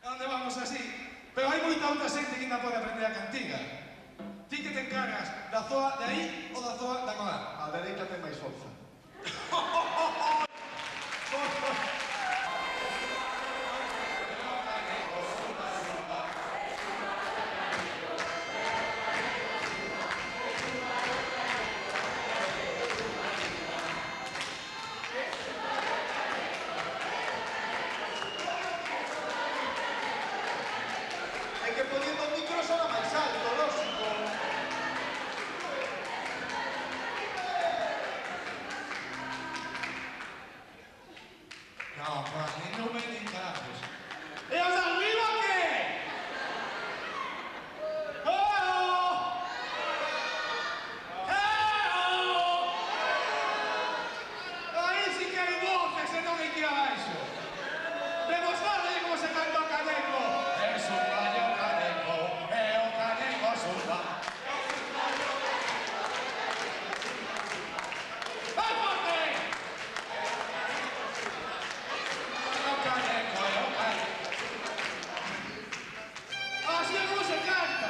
Onde vamos así? Pero hai moita outra xente que ainda pode aprender a cantiga. Ti que te encargas da zoa de aí ou da zoa da colar? A dereita ten máis forza. É que poniendo o micro sona máis alto, lógico. No, Juan, non me digas. E os de arriba que? Aí sí que hai voces e non hai que ir abaixo. Demostrarle como se canta o caneco. Es un gallo caneco, e o caneco suba. ¡Vai forte! O caneco, e o caneco. Así é como se canta.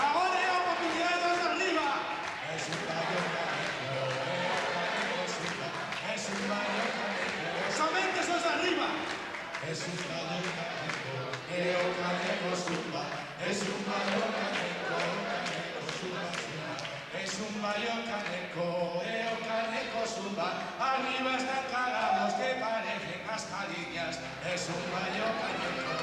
Ahora é a oportunidade dos de arriba. Es un gallo caneco, es un gallo caneco. Somente esos de arriba. Es un gallo caneco, o caneco suba. Es un gallo caneco, caneco suba, suba. Es un gallo caneco, o caneco suba. Arriba están cagados que parecen cascadillas. Es un gallo caneco,